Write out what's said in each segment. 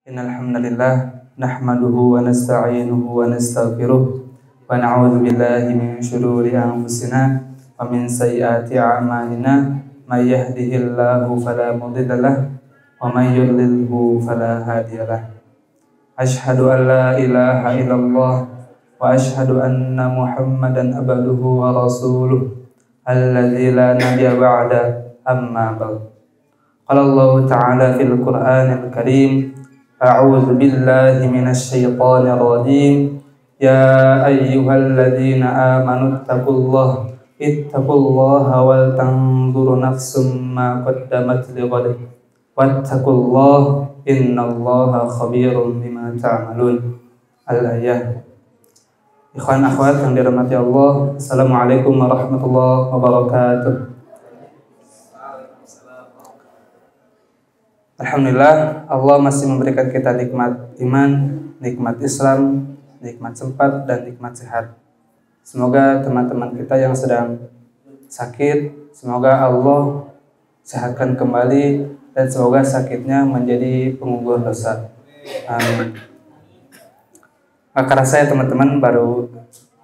Innal hamdalillah nahmaduhu wa nasta'inuhu wa nastaghfiruh wa na'udzu billahi min shururi anfusina wa min sayyiati a'malina may yahdihillahu fala mudilla lahu wa may yudlilhu fala hadiyalah. Asyhadu an la ilaha illallah wa asyhadu anna Muhammadan abduhu wa rasuluh alladzi la nabiyya ba'da amma ba'd. Qala Allah ta'ala fil Qur'anil Karim, a'udzu billahi minasy syaithanir rajim. Ya ayyuhalladzina amanu ittaqullaha wal tanzur nafsum ma qaddamat lighad wattaqullaha innallaha khabirum bima ta'malun. Al-ayah. Ikhwan akhwat yang dirahmati Allah, assalamualaikum warahmatullahi wabarakatuh. Alhamdulillah, Allah masih memberikan kita nikmat iman, nikmat Islam, nikmat sempat, dan nikmat sehat. Semoga teman-teman kita yang sedang sakit, semoga Allah sehatkan kembali, dan semoga sakitnya menjadi penggugur dosa. Amin. Maka saya teman-teman baru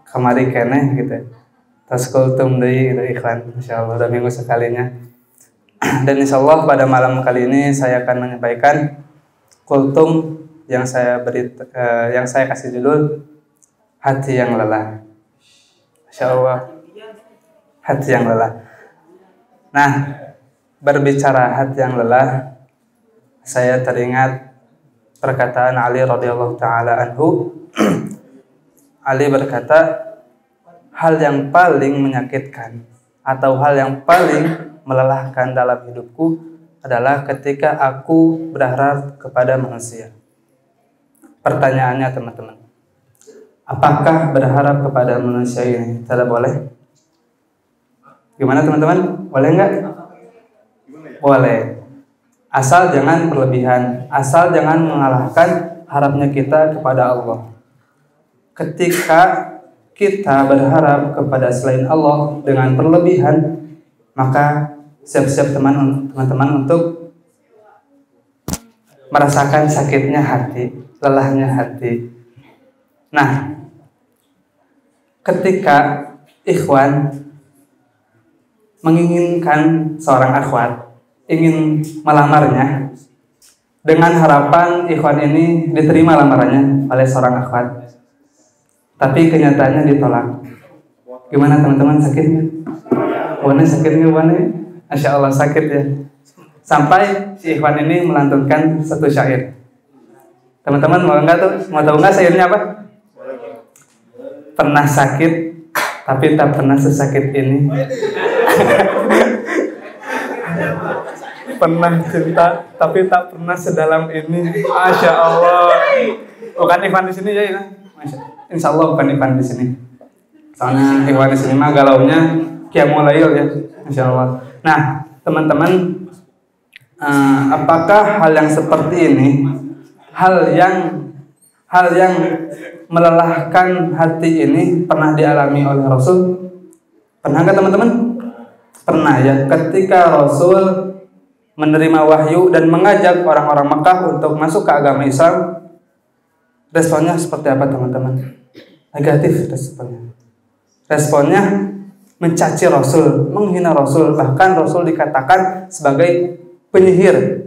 kemari keneh gitu. Tas kultum deui gitu iklan, insyaallah udah minggu sekalinya. Dan insyaallah pada malam kali ini saya akan menyampaikan kultum yang saya kasih judul hati yang lelah. Insyaallah hati yang lelah. Nah, berbicara hati yang lelah, saya teringat perkataan Ali radhiyallahu taala anhu. Ali berkata, hal yang paling menyakitkan atau hal yang paling melelahkan dalam hidupku adalah ketika aku berharap kepada manusia. Pertanyaannya teman-teman, apakah berharap kepada manusia ini tidak boleh? Gimana teman-teman? Boleh enggak? Boleh. Asal jangan berlebihan, asal jangan mengalahkan harapnya kita kepada Allah. Ketika kita berharap kepada selain Allah dengan berlebihan, maka siap-siap teman-teman untuk merasakan sakitnya hati, lelahnya hati. Nah, ketika ikhwan menginginkan seorang akhwat, ingin melamarnya, dengan harapan ikhwan ini diterima lamarannya oleh seorang akhwat, tapi kenyataannya ditolak. Gimana teman-teman, sakitnya? Wane sakitnya wane? Masya Allah sakit ya. Sampai si ikhwan ini melantunkan satu syair. Teman-teman mau tahu nggak syairnya apa? Pernah sakit tapi tak pernah sesakit ini. Pernah cinta tapi tak pernah sedalam ini. Masya Allah. Bukan Ivan di sini ya? Insya Allah bukan Ivan di sini. Soalnya Ivan di sini mah galaunya Qiyamul Lail ya, Insya Allah. Nah, teman-teman, apakah hal yang seperti ini, hal yang melelahkan hati ini pernah dialami oleh Rasul? Pernah nggak teman-teman? Pernah ya. Ketika Rasul menerima wahyu dan mengajak orang-orang Makkah untuk masuk ke agama Islam, responnya seperti apa teman-teman? Negatif responnya. Responnya mencaci Rasul, menghina Rasul, bahkan Rasul dikatakan sebagai penyihir,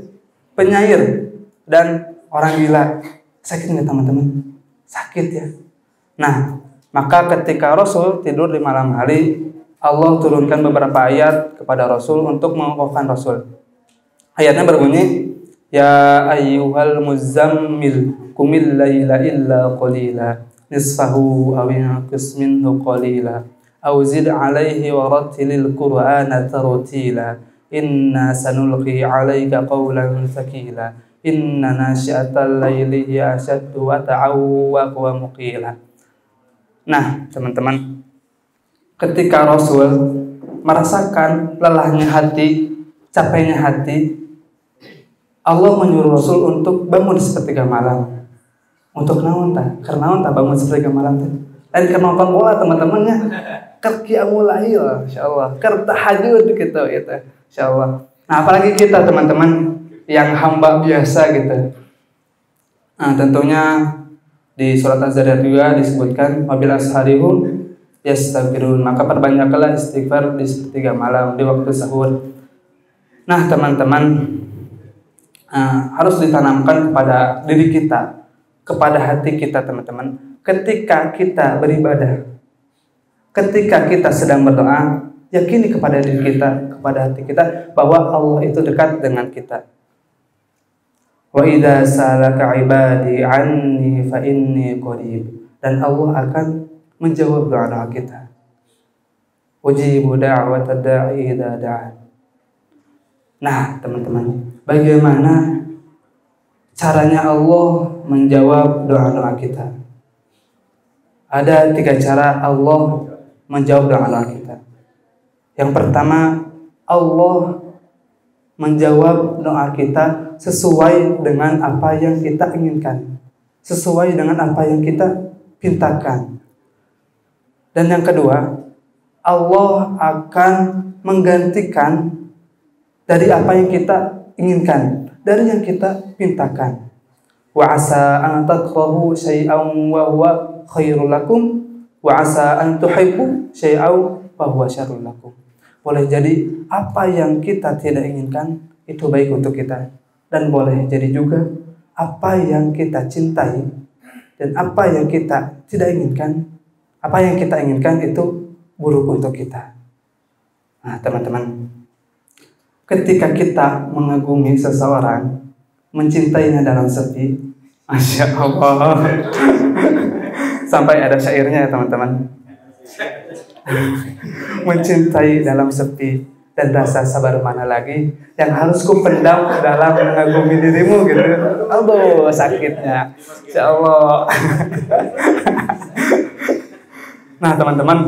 penyair, dan orang gila. Sakit nggak teman-teman? Sakit ya. Nah, maka ketika Rasul tidur di malam hari, Allah turunkan beberapa ayat kepada Rasul untuk mengokohkan Rasul. Ayatnya berbunyi, Ya ayyuhal muzammil qumil laila illa qalila nisfahu aw inqus minhu qalila aw zid 'alaihi wa rattilil qur'ana tartila inna sanulqi 'alaika qawlan thaqila inna nasyi'atal laili hiya ashaddu wa ta'awwa wa muqila. Nah, teman-teman, ketika Rasul merasakan lelahnya hati, capeknya hati, Allah menyuruh Rasul untuk bangun sepertiga malam. Untuk naon tah? Karena tah bangun sepertiga malam teh. Dan keur nonton bola teman-temannya. Keur Qiyamul Lail, insyaallah. Keur tahajud gitu ya, insyaallah. Nah, apalagi kita teman-teman yang hamba biasa gitu. Tentunya di surat Az-Zariyat juga disebutkan wabil asharihum yastaghfirun, maka perbanyaklah istighfar di sepertiga malam di waktu sahur. Nah, teman-teman, harus ditanamkan kepada diri kita, kepada hati kita, teman-teman. Ketika kita beribadah, ketika kita sedang berdoa, yakini kepada diri kita, kepada hati kita bahwa Allah itu dekat dengan kita. Wa idza salaka ibadi anni fa inni qarib, dan Allah akan menjawab doa kita. Ujibu da'watad da'i idza da'an. Nah, teman-teman, bagaimana caranya Allah menjawab doa-doa kita? Ada 3 cara Allah menjawab doa-doa kita. Yang pertama, Allah menjawab doa kita sesuai dengan apa yang kita inginkan, sesuai dengan apa yang kita pintakan. Dan yang kedua, Allah akan menggantikan dari apa yang kita inginkan, dari yang kita pintakan. Wa asa an takrahu syai'an wa huwa khairul lakum wa asa an tuhibbu syai'an wa huwa syarrul lakum. Boleh jadi apa yang kita tidak inginkan itu baik untuk kita, dan boleh jadi juga apa yang kita cintai dan apa yang kita tidak inginkan, apa yang kita inginkan itu buruk untuk kita. Nah, teman-teman, ketika kita mengagumi seseorang, mencintainya dalam sepi, Masya Allah, sampai ada syairnya ya teman-teman, mencintai dalam sepi dan rasa sabar mana lagi yang harus ku pendam dalam mengagumi dirimu gitu. Aduh, sakitnya, Insya Allah. Nah, teman-teman,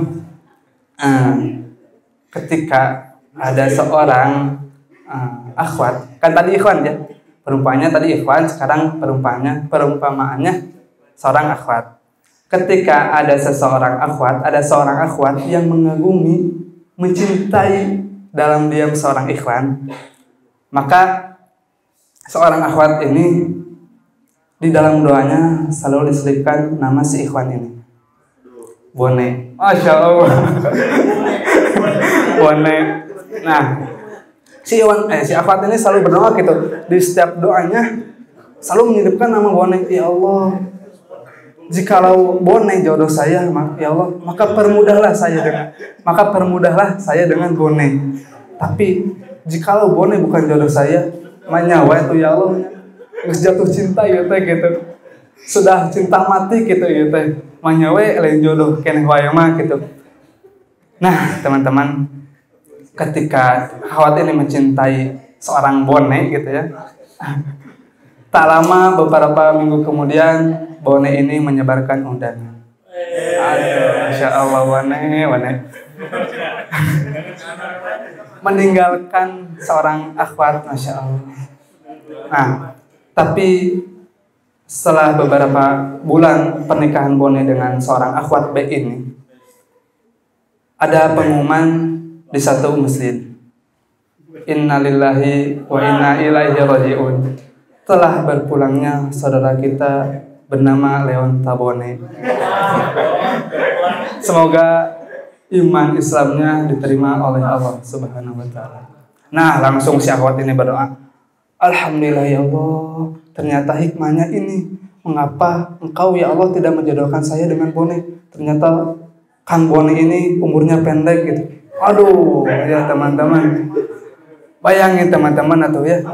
ketika ada seorang akhwat, kan tadi ikhwan ya, perumpamaannya tadi ikhwan, sekarang perumpamaannya seorang akhwat. Ketika ada seorang akhwat yang mengagumi, mencintai dalam diam seorang ikhwan, maka seorang akhwat ini di dalam doanya selalu diselipkan nama si ikhwan ini, Bone. Masya Allah. Bone. Nah, si akhwat ini selalu berdoa gitu. Di setiap doanya selalu menyelipkan nama Bone. Ya Allah, jikalau Bone jodoh saya, ya Allah, maka permudahlah saya dengan Bone. Tapi jikalau Bone bukan jodoh saya, manyawa itu ya Allah, jatuh cinta gitu. Sudah cinta mati gitu. Manyawe lain jodoh keneh wae mah gitu. Nah, teman-teman, ketika akhwat ini mencintai seorang Bone gitu ya, tak lama beberapa minggu kemudian Bone ini menyebarkan undangan. Aduh, Masya Allah, Bone. Meninggalkan seorang akhwat, Masya Allah. Nah, tapi setelah beberapa bulan pernikahan Bone dengan seorang akhwat B ini, ada pengumuman di satu masjid. Innalillahi wa inna ilaihi raji'un. Telah berpulangnya saudara kita bernama Leon Tabone. Semoga iman Islamnya diterima oleh Allah Subhanahu wa taala. Nah, langsung si akhwat ini berdoa, alhamdulillah ya Allah, ternyata hikmahnya ini, mengapa engkau ya Allah tidak menjodohkan saya dengan Bone? Ternyata Kang Bone ini umurnya pendek gitu. Aduh, ya teman-teman, bayangin teman-teman atau ya,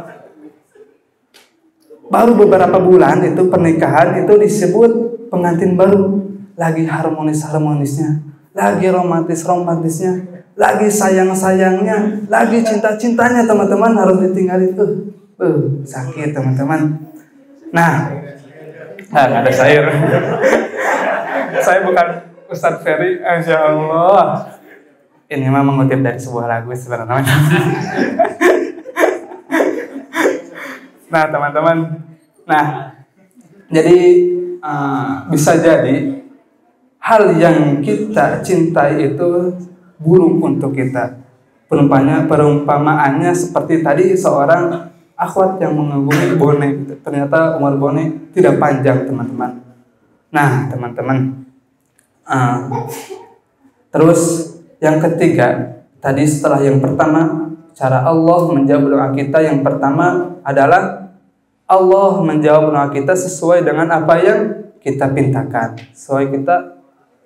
baru beberapa bulan itu pernikahan itu disebut pengantin baru, lagi harmonisnya, lagi romantisnya, lagi sayangnya, lagi cintanya, teman-teman, harus ditinggalin. Sakit teman-teman. Nah, ada syair. Saya bukan Ustadz Ferry, Masya Allah. Ini mah mengutip dari sebuah lagu sebenarnya. Nah, teman-teman. Nah, jadi bisa jadi hal yang kita cintai itu buruk untuk kita. Perumpamaannya seperti tadi seorang akhwat yang mengagumi Bone. Ternyata umur Bone tidak panjang, teman-teman. Nah, teman-teman, terus yang ketiga, tadi setelah yang pertama, cara Allah menjawab doa kita yang pertama adalah Allah menjawab doa kita sesuai dengan apa yang kita pintakan, sesuai kita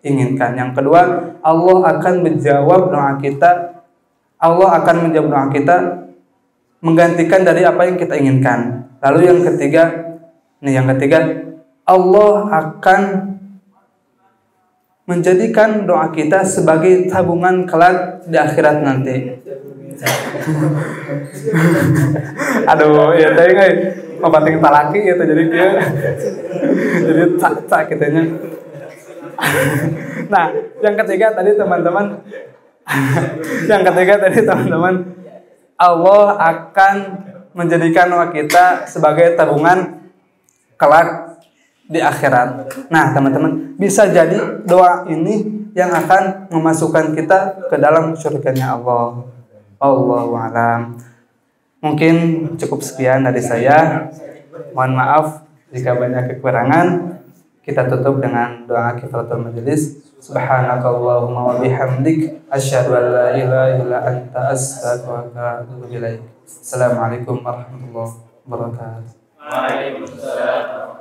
inginkan. Yang kedua, Allah akan menjawab doa kita, Allah akan menjawab doa kita menggantikan dari apa yang kita inginkan. Lalu yang ketiga, Allah akan menjadikan doa kita sebagai tabungan kelak di akhirat nanti. Aduh, ya tadi nggak ngobatin talaki gitu, jadi dia jadi tak kitanya. Nah, yang ketiga tadi teman-teman, Allah akan menjadikan doa kita sebagai tabungan kelak di akhirat. Nah, teman-teman, bisa jadi doa ini yang akan memasukkan kita ke dalam surganya Allah. Allahu a'lam. Mungkin cukup sekian dari saya. Mohon maaf jika banyak kekurangan. Kita tutup dengan doa kifaratul majelis. Subhanakallahumma wa bihamdik asyhadu an la ilaha illa anta astaghfiruka wa atubu ilaik. Assalamualaikum warahmatullahi wabarakatuh. Waalaikumsalam.